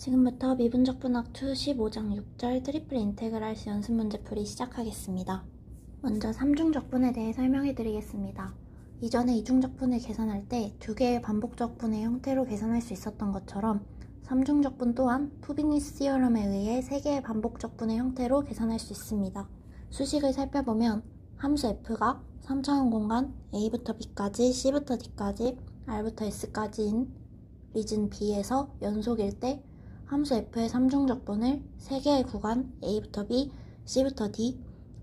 지금부터 미분적분학 2 15장 6절 트리플 인테그랄스 연습 문제 풀이 시작하겠습니다. 먼저 삼중적분에 대해 설명해 드리겠습니다. 이전에 이중적분을 계산할 때 두 개의 반복적분의 형태로 계산할 수 있었던 것처럼 삼중적분 또한 푸비니스 시어럼에 의해 세 개의 반복적분의 형태로 계산할 수 있습니다. 수식을 살펴보면 함수 f가 3차원 공간 a부터 b까지 c부터 d까지 r부터 s까지인 리즌 b에서 연속일 때 함수 f의 삼중적분을 세 개의 구간 a부터 b, c부터 d,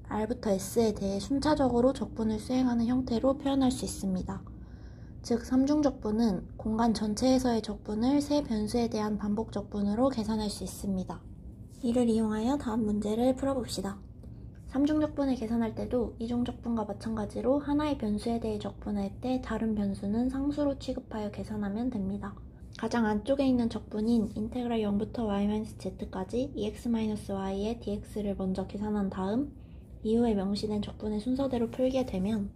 r부터 s에 대해 순차적으로 적분을 수행하는 형태로 표현할 수 있습니다. 즉, 삼중적분은 공간 전체에서의 적분을 세 변수에 대한 반복적분으로 계산할 수 있습니다. 이를 이용하여 다음 문제를 풀어봅시다. 삼중적분을 계산할 때도 이중적분과 마찬가지로 하나의 변수에 대해 적분할 때 다른 변수는 상수로 취급하여 계산하면 됩니다. 가장 안쪽에 있는 적분인 인테그랄 0부터 y-z까지 ex-y의 dx를 먼저 계산한 다음 이후에 명시된 적분의 순서대로 풀게 되면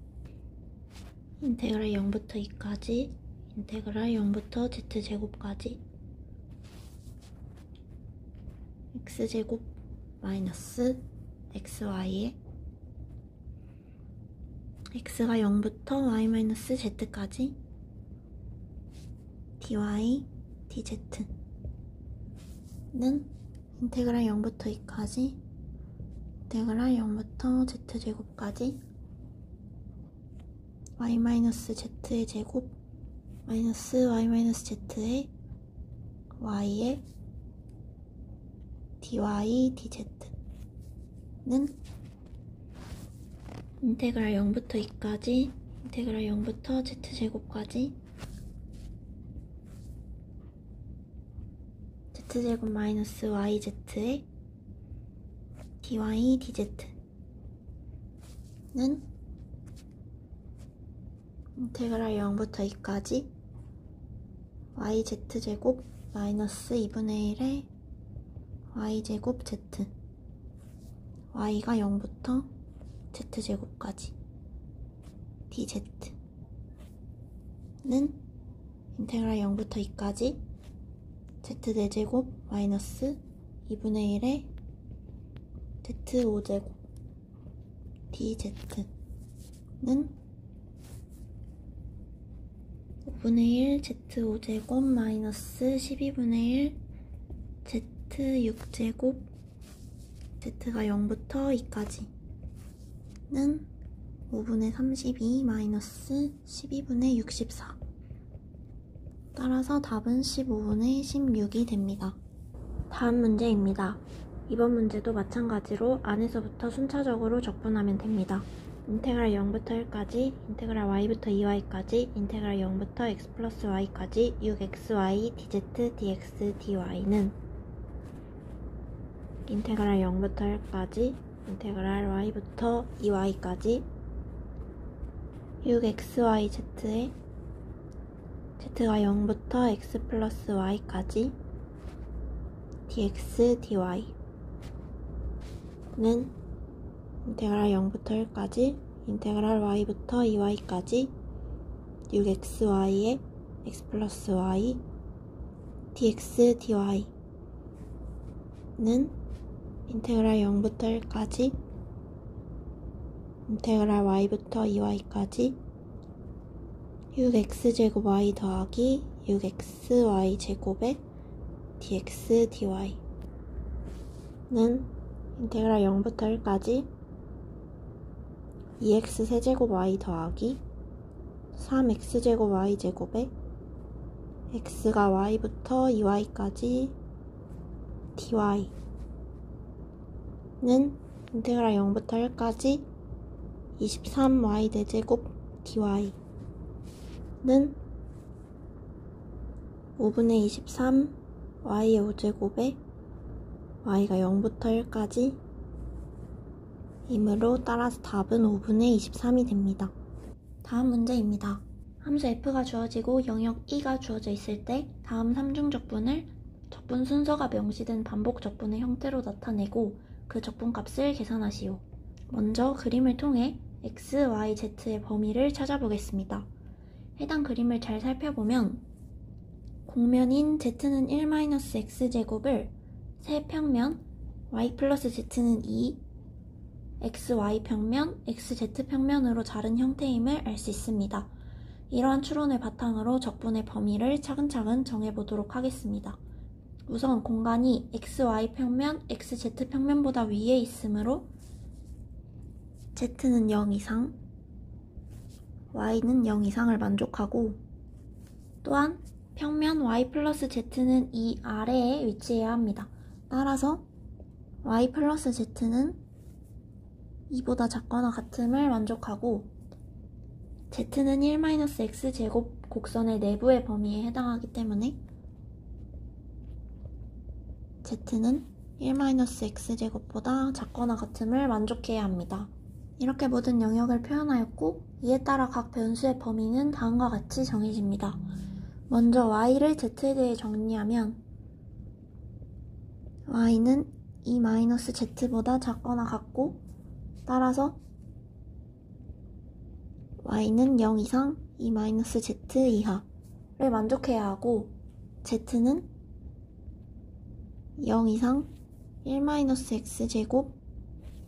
인테그랄 0부터 2까지 인테그랄 0부터 z제곱까지 x제곱 마이너스 xy에 x가 0부터 y-z까지 dy, dz는 인테그랄 0부터 2까지 인테그랄 0부터 z제곱까지 y-z의 제곱 마이너스 y-z의 y의 dy, dz는 인테그랄 0부터 2까지 인테그랄 0부터 z제곱까지 z제곱 마이너스 yz의 dy, dz는 인테그랄 0부터 2까지 yz제곱 마이너스 2분의 1의 y제곱 z y가 0부터 z제곱까지 dz는 인테그랄 0부터 2까지 z4제곱 마이너스 2분의 1의 z5제곱 dz는 5분의 1 z5제곱 마이너스 12분의 1 z6제곱 z가 0부터 2까지는 5분의 32 마이너스 12분의 64 따라서 답은 15분의 16이 됩니다. 다음 문제입니다. 이번 문제도 마찬가지로 안에서부터 순차적으로 적분하면 됩니다. 인테그랄 0부터 1까지, 인테그랄 y부터 2y까지, 인테그랄 0부터 x 플러스 y까지 6xy dz, dx, dy는 인테그랄 0부터 1까지, 인테그랄 y부터 2y까지 6xyz의 z가 0부터 x 플러스 y까지 dx, dy는 인테그랄 0부터 1까지 인테그랄 y부터 2y까지 6xy의 x 플러스 y dx, dy는 인테그랄 0부터 1까지 인테그랄 y부터 2y까지 6x제곱 y 더하기 6xy 제곱의 dx, dy는 인테그랄 0부터 1까지 2x 세제곱 y 더하기 3x제곱 y 제곱에 x가 y부터 2y까지 dy는 인테그랄 0부터 1까지 23y 4제곱 dy는 5분의 23 y의 5제곱에 y가 0부터 1까지 이므로 따라서 답은 5분의 23이 됩니다. 다음 문제입니다. 함수 f가 주어지고 영역 e가 주어져 있을 때 다음 삼중적분을 적분 순서가 명시된 반복적분의 형태로 나타내고 그 적분값을 계산하시오. 먼저 그림을 통해 x, y, z의 범위를 찾아보겠습니다. 해당 그림을 잘 살펴보면 공면인 z는 1-x제곱을 세 평면 y 플러스 z는 2, xy 평면, xz 평면으로 자른 형태임을 알 수 있습니다. 이러한 추론을 바탕으로 적분의 범위를 차근차근 정해보도록 하겠습니다. 우선 공간이 xy 평면, xz 평면보다 위에 있으므로 z는 0 이상, y는 0 이상을 만족하고, 또한 평면 y 플러스 z는 이 아래에 위치해야 합니다. 따라서 y 플러스 z는 2보다 작거나 같음을 만족하고, z는 1-x제곱 곡선의 내부의 범위에 해당하기 때문에 z는 1-x제곱보다 작거나 같음을 만족해야 합니다. 이렇게 모든 영역을 표현하였고, 이에 따라 각 변수의 범위는 다음과 같이 정해집니다. 먼저 y를 z에 대해 정리하면 y는 2-z보다 작거나 같고, 따라서 y는 0 이상 2-z 이하를 만족해야 하고, z는 0 이상 1-x제곱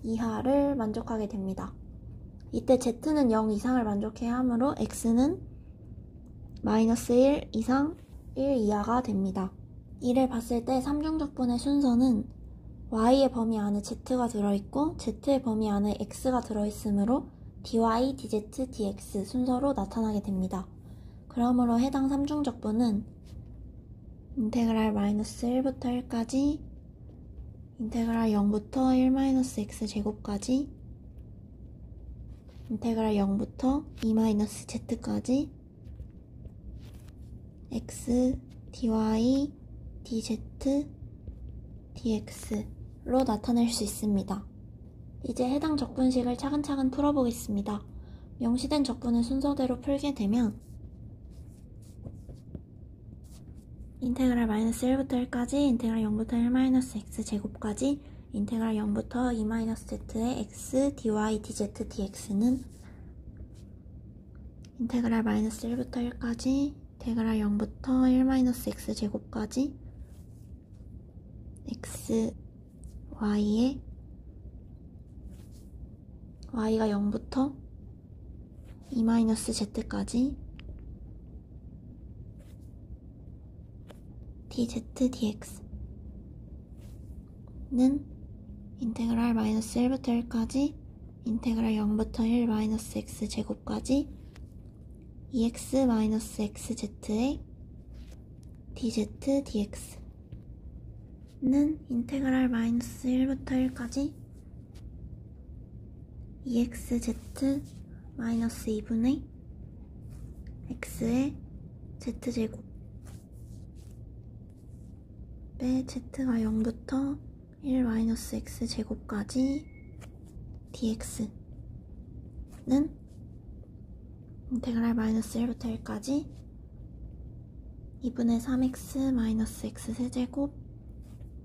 이하를 만족하게 됩니다. 이때 z는 0 이상을 만족해야 하므로 x는 -1 이상 1 이하가 됩니다. 이를 봤을 때 삼중적분의 순서는 y의 범위 안에 z가 들어있고 z의 범위 안에 x가 들어있으므로 dy, dz, dx 순서로 나타나게 됩니다. 그러므로 해당 삼중적분은 인테그랄 -1부터 1까지, 인테그랄 0부터 1-x제곱까지, 인테그랄 0부터 2-z까지, x, dy, dz, dx로 나타낼 수 있습니다. 이제 해당 적분식을 차근차근 풀어보겠습니다. 명시된 적분을 순서대로 풀게 되면 인테그랄 -1부터 1까지, 인테그랄 0부터 1-x제곱까지, 인테그랄 0부터 2-z의 x, dy, dz, dx는 인테그랄 -1부터 1까지, 인테그랄 0부터 1-x제곱까지, x, y의 y가 0부터 2-z까지, dz, dx는 인테그랄 -1부터 1까지, 인테그랄 0부터 1-x제곱까지, 2x-xz의 dz, dx는 인테그랄 -1부터 1까지, 2xz -2분의 x의 z제곱 배 z가 0부터 1-x제곱까지 dx는 인테그랄 -1부터 1까지 2분의 3x x 세제곱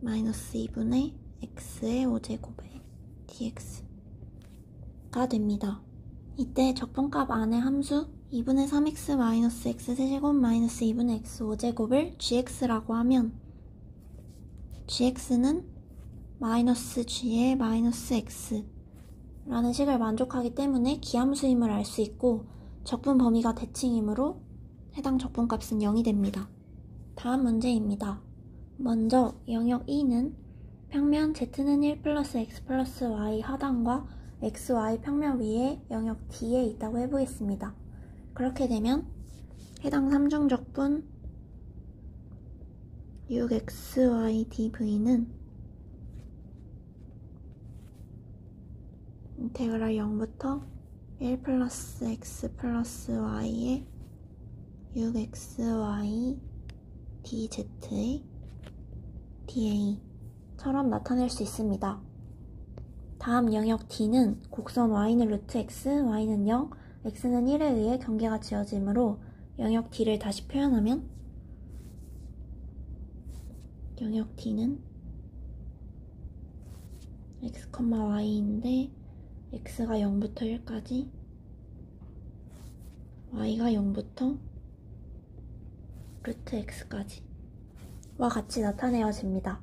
-2분의 x의 5제곱의 dx가 됩니다. 이때 적분값 안의 함수 2분의 3x x 세제곱 -2분의 x 5제곱을 gx라고 하면 gx는 -g의 -x 라는 식을 만족하기 때문에 기함수임을 알 수 있고, 적분 범위가 대칭이므로 해당 적분값은 0이 됩니다. 다음 문제입니다. 먼저 영역 2는 평면 z는 1+x+y 하단과 xy 평면 위에 영역 D에 있다고 해보겠습니다. 그렇게 되면 해당 삼중적분 6xy/dv는 인테그랄 0부터 1+x+y의 6xy dz의 da처럼 나타낼 수 있습니다. 다음 영역 D는 곡선 y는 루트 x, y는 0, x는 1에 의해 경계가 지어지므로 영역 D를 다시 표현하면 영역 D는 x, y인데 x가 0부터 1까지, y가 0부터 루트 x까지 와 같이 나타내어집니다.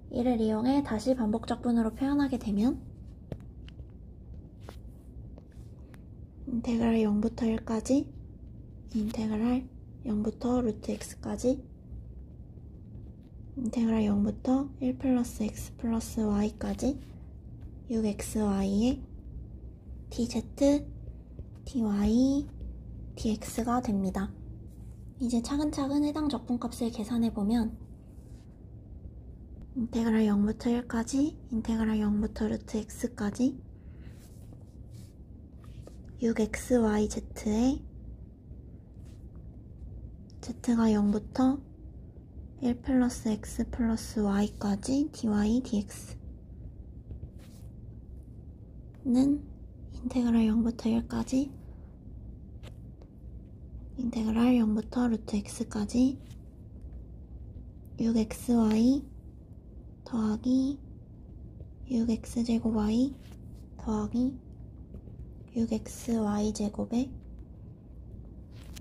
이를 이용해 다시 반복적분으로 표현하게 되면 인테그랄 0부터 1까지 인테그랄 0부터 루트 x까지 인테그랄 0부터 1 플러스 x 플러스 y까지 6xy의 dz, dy, dx가 됩니다. 이제 차근차근 해당 적분값을 계산해보면 인테그랄 0부터 1까지 인테그랄 0부터 루트 x까지 6xyz에 z가 0부터 1 플러스 x 플러스 y까지 dy, dx는 인테그랄 0부터 1까지 인테그랄 0부터 루트 x까지 6xy 더하기 6x제곱 y 더하기 6xy제곱의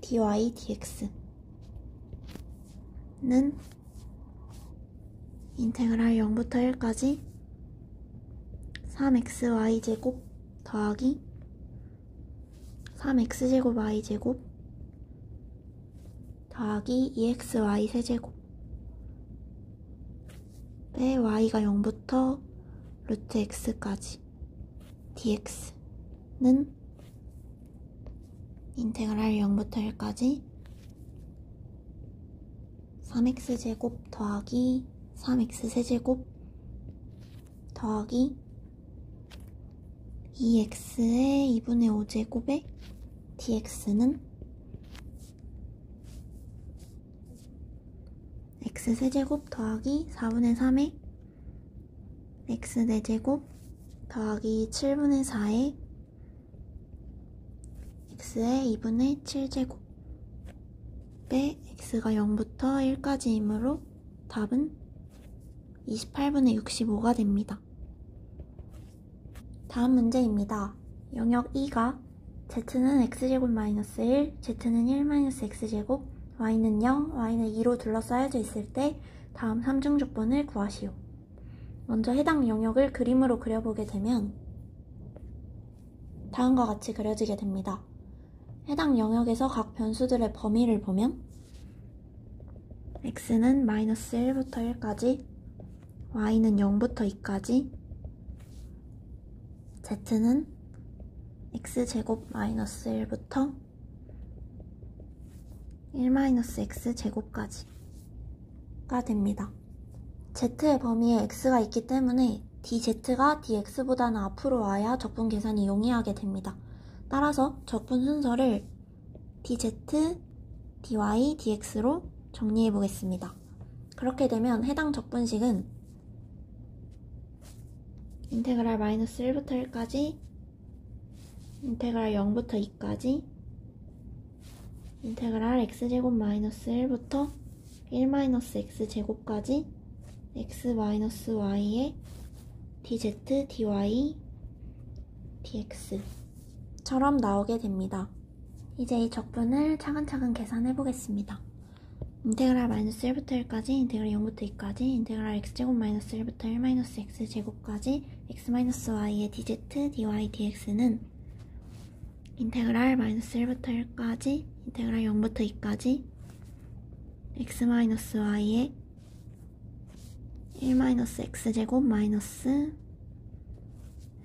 dy, dx는 인테그랄 0부터 1까지 3xy제곱 더하기 3x제곱 y제곱 더하기 2xy 세제곱 빼 y가 0부터 루트 x까지 dx는 인테그랄 0부터 1까지 3x제곱 더하기 3x 세제곱 더하기 2x의 2분의 5제곱의 dx는 x 세제곱 더하기 4분의 3의 x 4제곱 더하기 7분의 4의 x의 2분의 7제곱 빼 x가 0부터 1까지이므로 답은 28분의 65가 됩니다. 다음 문제입니다. 영역 2가 z는 x제곱 마이너스 1, z는 1 마이너스 x제곱, y는 0, y는 2로 둘러싸여져 있을 때 다음 삼중적분을 구하시오. 먼저 해당 영역을 그림으로 그려보게 되면 다음과 같이 그려지게 됩니다. 해당 영역에서 각 변수들의 범위를 보면 x는 마이너스 1부터 1까지, y는 0부터 2까지, z는 x제곱 마이너스 1부터 1 마이너스 x제곱까지가 됩니다. z의 범위에 x가 있기 때문에 dz가 dx보다는 앞으로 와야 적분 계산이 용이하게 됩니다. 따라서 적분 순서를 dz, dy, dx로 정리해 보겠습니다. 그렇게 되면 해당 적분식은 인테그랄 마이너스 1부터 1까지, 인테그랄 0부터 2까지, 인테그랄 x제곱 마이너스 1부터 1 마이너스 x제곱까지 x 마이너스 y의 dz, dy, dx처럼 나오게 됩니다. 이제 이 적분을 차근차근 계산해 보겠습니다. 인테그랄 마이너스 1부터 1까지, 인테그랄 0부터 2까지, 인테그랄 x제곱 마이너스 1부터 1 마이너스 x제곱까지 x 마이너스 y의 dz, dy, dx는 인테그랄 마이너스 1부터 1까지, 인테그랄 0부터 2까지, x 마이너스 y의 1 마이너스 x제곱 마이너스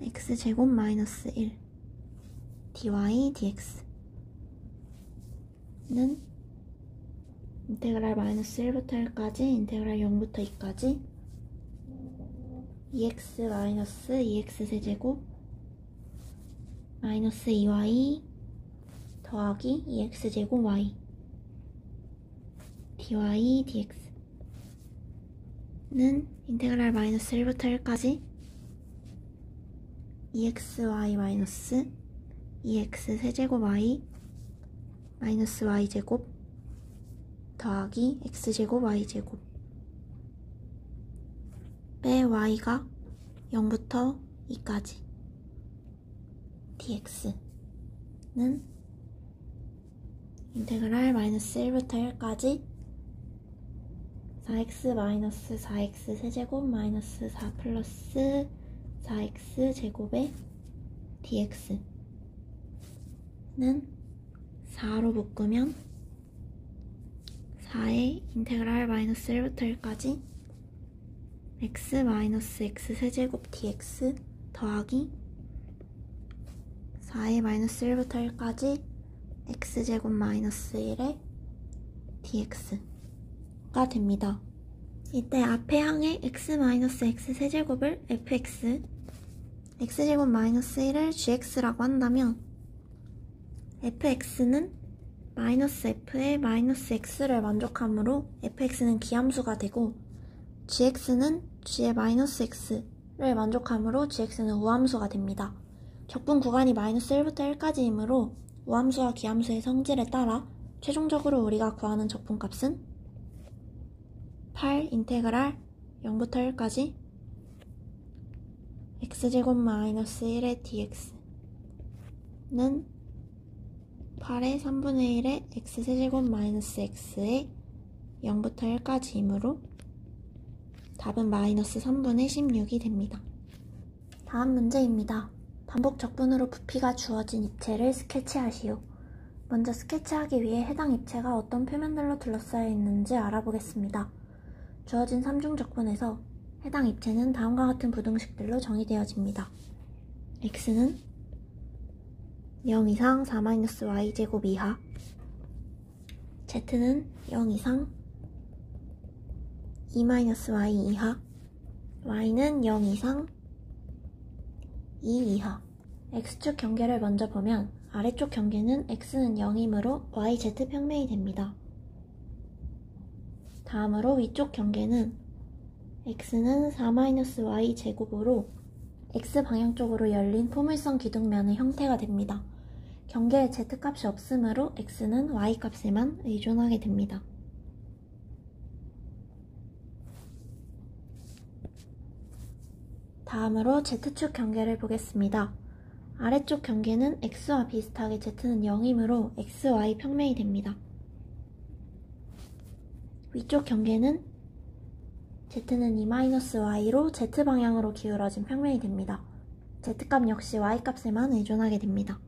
x제곱 마이너스 1 dy, dx는 인테그랄 마이너스 1부터 1까지, 인테그랄 0부터 2까지 2x 마이너스 2x 세제곱 마이너스 2y 더하기 2x제곱 y dy, dx는 인테그랄 마이너스 1부터 1까지 2xy 마이너스 2x 세제곱 y 마이너스 y제곱 더하기 x제곱 y제곱 빼 y가 0부터 2까지 dx는 인테그랄 마이너스 1부터 1까지 4x 4x 세제곱 마이너스 4 플러스 4x 제곱의 dx는 4로 묶으면 4의 인테그랄 마이너스 1부터 1까지 x 마이너스 x 세제곱 dx 더하기 4의 마이너스 1부터 1까지 x제곱 마이너스 1의 dx가 됩니다. 이때 앞에 항의 x 마이너스 x 세제곱을 fx, x제곱 마이너스 1을 gx라고 한다면 fx는 마이너스 f의 마이너스 x를 만족하므로 fx는 기함수가 되고 gx는 g의 마이너스 x를 만족하므로 gx는 우함수가 됩니다. 적분 구간이 마이너스 1부터 1까지이므로 우함수와 기함수의 성질에 따라 최종적으로 우리가 구하는 적분값은 8 인테그랄 0부터 1까지 x제곱 마이너스 1의 dx는 8의 3분의 1의 x세제곱 마이너스 x의 0부터 1까지이므로 답은 마이너스 3분의 16이 됩니다. 다음 문제입니다. 반복 적분으로 부피가 주어진 입체를 스케치하시오. 먼저 스케치하기 위해 해당 입체가 어떤 표면들로 둘러싸여 있는지 알아보겠습니다. 주어진 3중 적분에서 해당 입체는 다음과 같은 부등식들로 정의되어집니다. x는 0 이상 4-y제곱 이하, z는 0 이상 2-y 이하, y는 0 이상 2 이하. x축 경계를 먼저 보면 아래쪽 경계는 x는 0이므로 yz 평면이 됩니다. 다음으로 위쪽 경계는 x는 4-y 제곱으로 x방향 쪽으로 열린 포물선 기둥면의 형태가 됩니다. 경계에 z값이 없으므로 x는 y값에만 의존하게 됩니다. 다음으로 z축 경계를 보겠습니다. 아래쪽 경계는 x와 비슷하게 z는 0이므로 xy 평면이 됩니다. 위쪽 경계는 z는 2-y로 z방향으로 기울어진 평면이 됩니다. z값 역시 y값에만 의존하게 됩니다.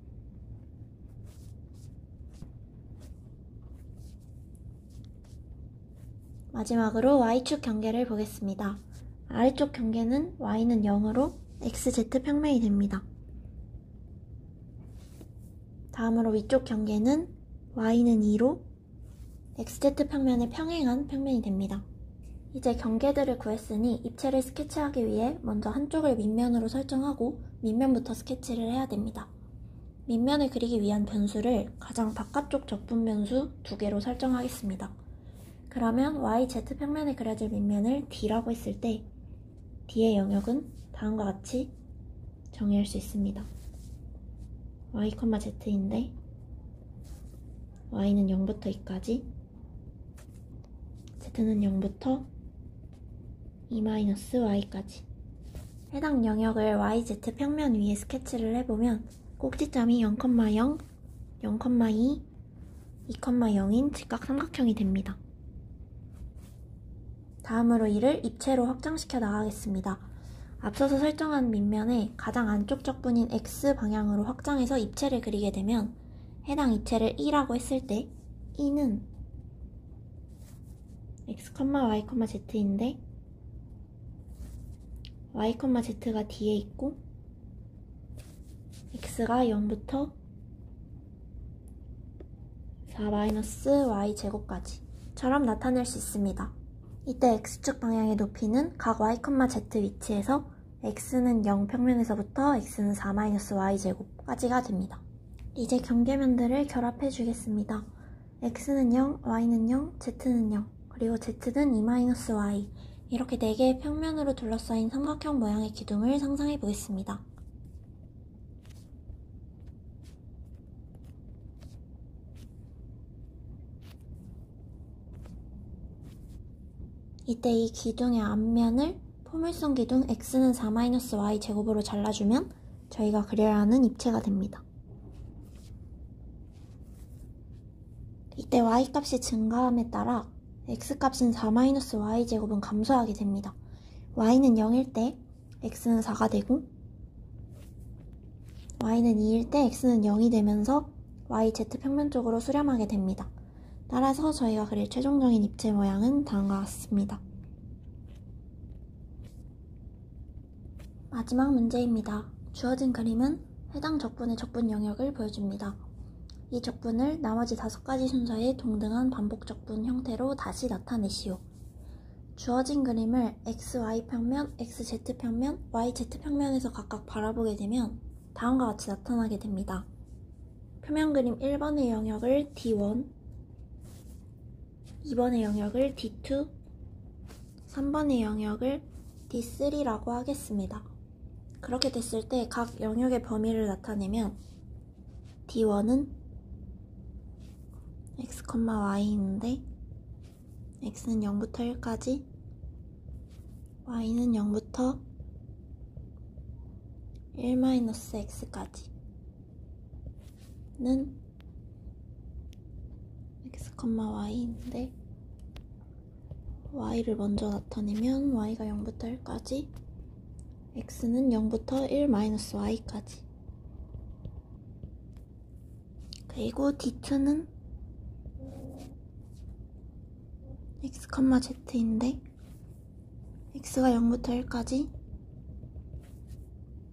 마지막으로 y축 경계를 보겠습니다. 아래쪽 경계는 y는 0으로 xz 평면이 됩니다. 다음으로 위쪽 경계는 y는 2로 xz 평면에 평행한 평면이 됩니다. 이제 경계들을 구했으니 입체를 스케치하기 위해 먼저 한쪽을 밑면으로 설정하고 밑면부터 스케치를 해야 됩니다. 밑면을 그리기 위한 변수를 가장 바깥쪽 적분 변수 2개로 설정하겠습니다. 그러면 yz 평면에 그려질 밑면을 d라고 했을 때 d의 영역은 다음과 같이 정의할 수 있습니다. y, z인데 y는 0부터 2까지, z는 0부터 2-y까지. 해당 영역을 yz 평면 위에 스케치를 해보면 꼭지점이 0,0, 0,2, 2,0인 직각 삼각형이 됩니다. 다음으로 이를 입체로 확장시켜 나가겠습니다. 앞서서 설정한 밑면에 가장 안쪽 적분인 x방향으로 확장해서 입체를 그리게 되면 해당 입체를 E라고 했을 때 E는 x, y, z인데 y, z가 뒤에 있고 x가 0부터 4-y 제곱까지 처럼 나타낼 수 있습니다. 이때 x축 방향의 높이는 각 y, z 위치에서 x는 0 평면에서부터 x는 4-y 제곱까지가 됩니다. 이제 경계면들을 결합해 주겠습니다. x는 0, y는 0, z는 0, 그리고 z는 2-y. 이렇게 4개의 평면으로 둘러싸인 삼각형 모양의 기둥을 상상해 보겠습니다. 이때 이 기둥의 앞면을 포물선 기둥 x는 4-y 제곱으로 잘라주면 저희가 그려야 하는 입체가 됩니다. 이때 y 값이 증가함에 따라 x값인 4-y제곱은 감소하게 됩니다. y는 0일 때 x는 4가 되고 y는 2일 때 x는 0이 되면서 yz 평면쪽으로 수렴하게 됩니다. 따라서 저희가 그릴 최종적인 입체 모양은 다음과 같습니다. 마지막 문제입니다. 주어진 그림은 해당 적분의 적분 영역을 보여줍니다. 이 적분을 나머지 5가지 순서의 동등한 반복 적분 형태로 다시 나타내시오. 주어진 그림을 XY평면, XZ평면, YZ평면에서 각각 바라보게 되면 다음과 같이 나타나게 됩니다. 표면 그림 1번의 영역을 D1, 2번의 영역을 D2, 3번의 영역을 D3라고 하겠습니다. 그렇게 됐을 때 각 영역의 범위를 나타내면 D1은 x, y인데 x는 0부터 1까지, y는 0부터 1-x까지 는 x, y인데 y를 먼저 나타내면 y가 0부터 1까지, x는 0부터 1-y까지. 그리고 D2는 x, z인데 x가 0부터 1까지,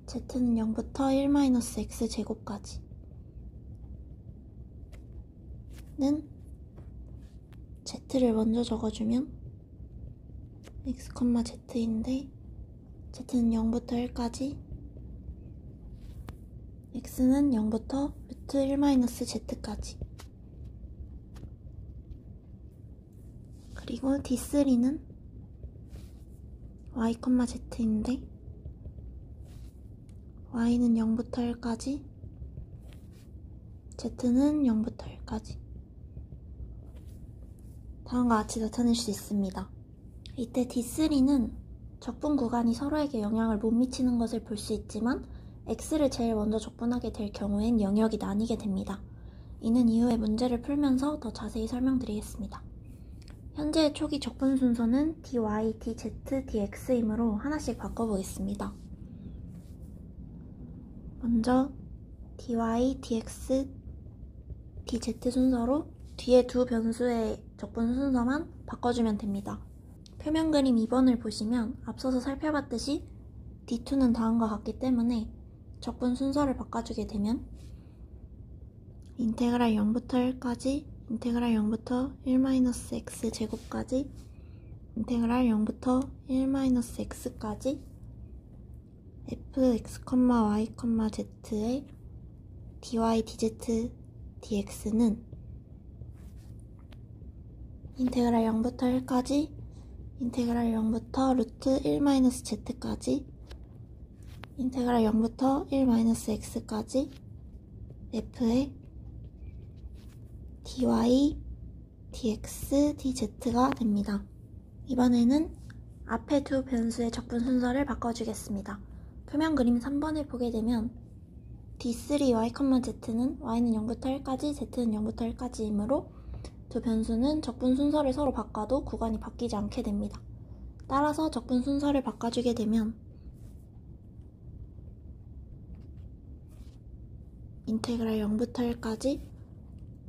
z는 0부터 1-x 제곱까지 는 z를 먼저 적어주면 x, z인데 z는 0부터 1까지, x는 0부터 루트 1-z까지. 그리고 D3는 y, z인데 y는 0부터 1까지, z는 0부터 1까지. 다음과 같이 나타낼 수 있습니다. 이때 D3는 적분 구간이 서로에게 영향을 못 미치는 것을 볼 수 있지만 x를 제일 먼저 적분하게 될 경우엔 영역이 나뉘게 됩니다. 이는 이후에 문제를 풀면서 더 자세히 설명드리겠습니다. 현재의 초기 적분 순서는 dy, dz, dx이므로 하나씩 바꿔보겠습니다. 먼저 dy, dx, dz 순서로 뒤에 두 변수의 적분 순서만 바꿔주면 됩니다. 표면 그림 2번을 보시면 앞서서 살펴봤듯이 D2는 다음과 같기 때문에 적분 순서를 바꿔주게 되면 인테그랄 0부터 1까지, 인테그랄 0부터 1-x 제곱까지, 인테그랄 0부터 1-x까지 fx, y, z의 dy, dz, dx는 인테그랄 0부터 1까지, 인테그랄 0부터 루트 1-z까지, 인테그랄 0부터 1-x까지 f의 dy, dx, dz가 됩니다. 이번에는 앞에 두 변수의 적분 순서를 바꿔주겠습니다. 표면 그림 3번을 보게 되면 D3y, z는 y는 0부터 1까지, z는 0부터 1까지이므로 두 변수는 적분 순서를 서로 바꿔도 구간이 바뀌지 않게 됩니다. 따라서 적분 순서를 바꿔주게 되면 인테그랄 0부터 1까지,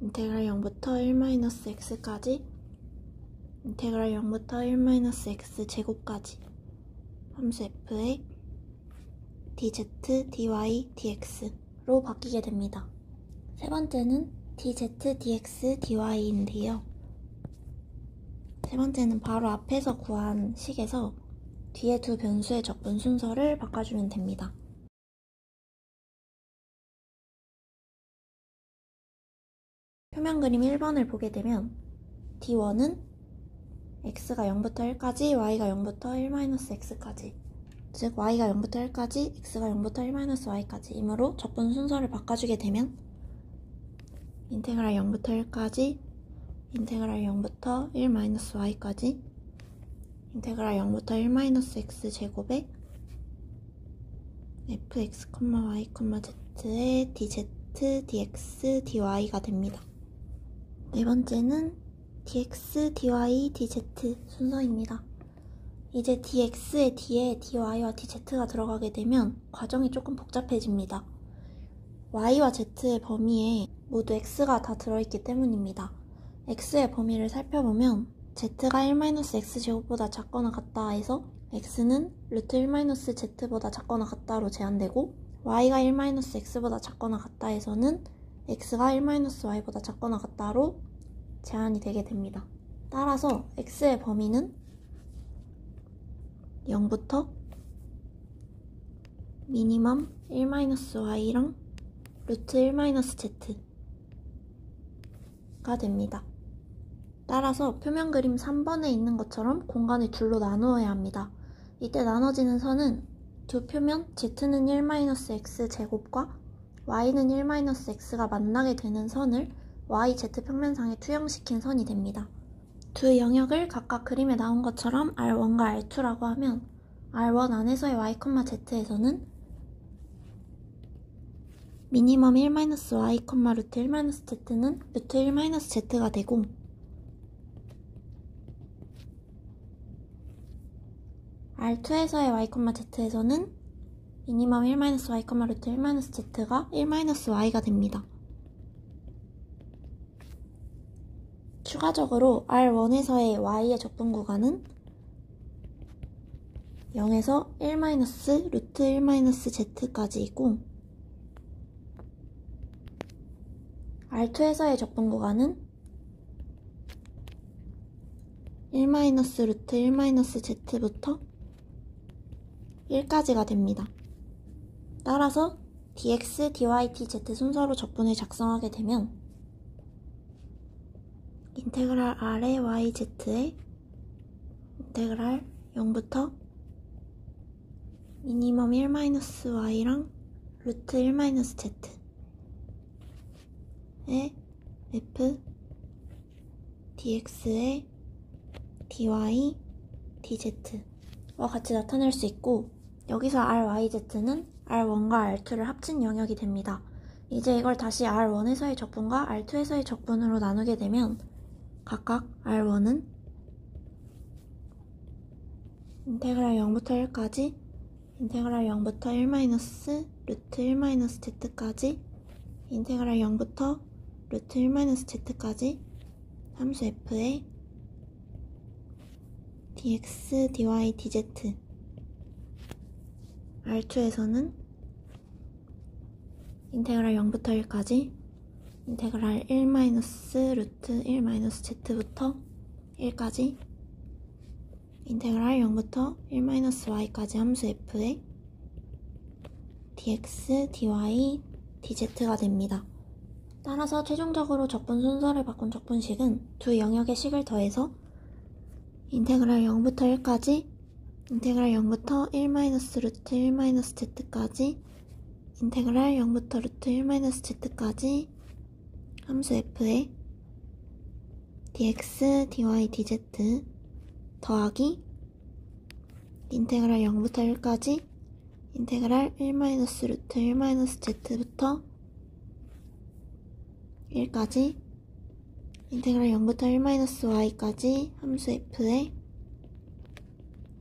인테그랄 0부터 1-x까지, 인테그랄 0부터 1-x 제곱까지 함수 f의 dz, dy, dx로 바뀌게 됩니다. 세 번째는 dz, dx, dy인데요. 세 번째는 바로 앞에서 구한 식에서 뒤에 두 변수의 적분 순서를 바꿔주면 됩니다. 표면 그림 1번을 보게 되면 D1은 x가 0부터 1까지, y가 0부터 1-x까지, 즉 y가 0부터 1까지, x가 0부터 1-y까지 이므로 적분 순서를 바꿔주게 되면 인테그랄 0부터 1까지, 인테그랄 0부터 1-y까지, 인테그랄 0부터 1-x 제곱에 fx, y, z의 dz, dx, dy가 됩니다. 네 번째는 dx, dy, dz 순서입니다. 이제 dx의 뒤에 dy와 dz가 들어가게 되면 과정이 조금 복잡해집니다. y와 z의 범위에 모두 x가 다 들어있기 때문입니다. x의 범위를 살펴보면 z가 1-x제곱보다 작거나 같다 해서 x는 루트 1-z보다 작거나 같다로 제한되고, y가 1-x보다 작거나 같다 해서는 x가 1-y보다 작거나 같다로 제한이 되게 됩니다. 따라서 x의 범위는 0부터 미니멈 1-y랑 루트 1-z가 됩니다. 따라서 표면 그림 3번에 있는 것처럼 공간을 둘로 나누어야 합니다. 이때 나눠지는 선은 두 표면 z는 1-x제곱과 y는 1-x가 만나게 되는 선을 yz 평면상에 투영시킨 선이 됩니다. 두 영역을 각각 그림에 나온 것처럼 R1과 R2라고 하면 R1 안에서의 y, z에서는 미니멈 1-y, 루트 1-z는 루트 1-z가 되고, R2에서의 y, z에서는 미니멈 1-y, 루트 1-z가 1-y가 됩니다. 추가적으로 R1에서의 y의 적분 구간은 0에서 1- 루트 1-z까지이고, R2에서의 적분 구간은 1- 루트 1-z부터 1까지가 됩니다. 따라서 dx, dy, dz 순서로 적분을 작성하게 되면 인테그랄 r의 yz에 인테그랄 0부터 미니멈 1-y랑 루트 1-z에 f dx의 dy, dz와 같이 나타낼 수 있고, 여기서 ryz는 R1과 R2를 합친 영역이 됩니다. 이제 이걸 다시 R1에서의 적분과 R2에서의 적분으로 나누게 되면 각각 R1은 인테그랄 0부터 1까지, 인테그랄 0부터 1- 루트 1-z까지, 인테그랄 0부터 루트 1-z까지 함수 f의 dx, dy, dz. R2에서는 인테그랄 0부터 1까지, 인테그랄 1- 루트 1-z부터 1까지, 인테그랄 0부터 1-y까지 함수 f의 dx, dy, dz가 됩니다. 따라서 최종적으로 적분 순서를 바꾼 적분식은 두 영역의 식을 더해서 인테그랄 0부터 1까지, 인테그랄 0부터 1- 루트 1-z까지, 인테그랄 0부터 루트 1-z까지 함수 f의 dx, dy, dz 더하기 인테그랄 0부터 1까지, 인테그랄 1- 루트 1-z부터 1까지, 인테그랄 0부터 1-y까지 함수 f의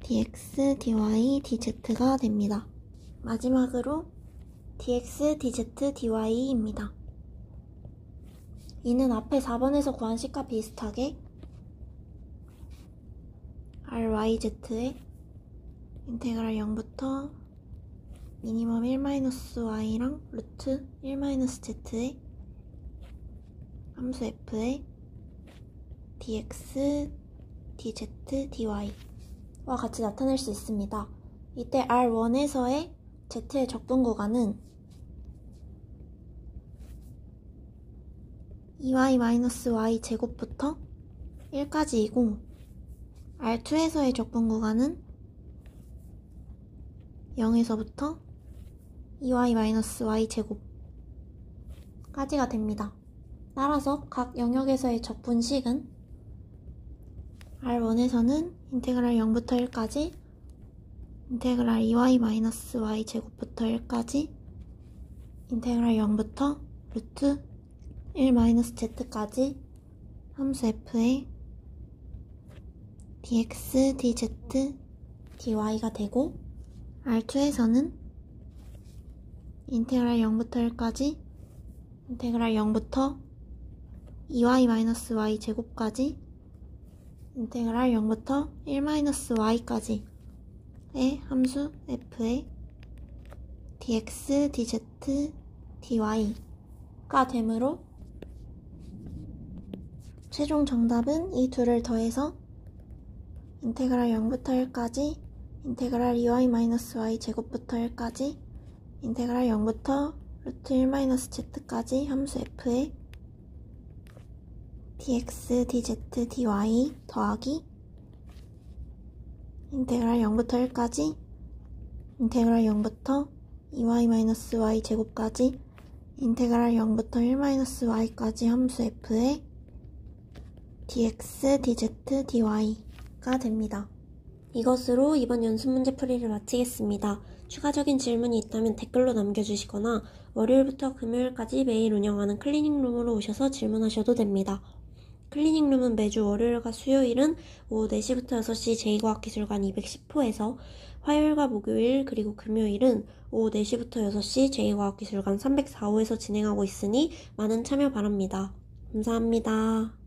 dx, dy, dz가 됩니다. 마지막으로 dx, dz, dy입니다. 이는 앞에 4번에서 구한 식과 비슷하게 ryz의 인테그랄 0부터 미니멈 1-y랑 루트 1-z의 함수 f의 dx, dz, dy와 같이 나타낼 수 있습니다. 이때 R1에서의 z의 적분 구간은 2y-y 제곱부터 1까지이고, R2에서의 적분 구간은 0에서부터 2y-y 제곱까지가 됩니다. 따라서 각 영역에서의 적분식은 R1에서는 인테그랄 0부터 1까지, 인테그랄 2y-y 제곱부터 1까지, 인테그랄 0부터 루트 1-z까지 함수 f의 dx, dz, dy가 되고 R2에서는 인테그랄 0부터 1까지 인테그랄 0부터 2y-y 제곱까지 인테그랄 0부터 1-y까지의 함수 f의 dx, dz, dy가 되므로 최종 정답은 이 둘을 더해서 인테그랄 0부터 1까지 인테그랄 2y-y 제곱부터 1까지 인테그랄 0부터 루트 1-z까지 함수 f의 dx, dz, dy 더하기 인테그랄 0부터 1까지 인테그랄 0부터 2y-y 제곱까지 인테그랄 0부터 1-y까지 함수 f의 dx, dz, dy가 됩니다. 이것으로 이번 연습 문제 풀이를 마치겠습니다. 추가적인 질문이 있다면 댓글로 남겨주시거나 월요일부터 금요일까지 매일 운영하는 클리닝룸으로 오셔서 질문하셔도 됩니다. 클리닝룸은 매주 월요일과 수요일은 오후 4시부터 6시 제2과학기술관 210호에서 화요일과 목요일 그리고 금요일은 오후 4시부터 6시 제2과학기술관 304호에서 진행하고 있으니 많은 참여 바랍니다. 감사합니다.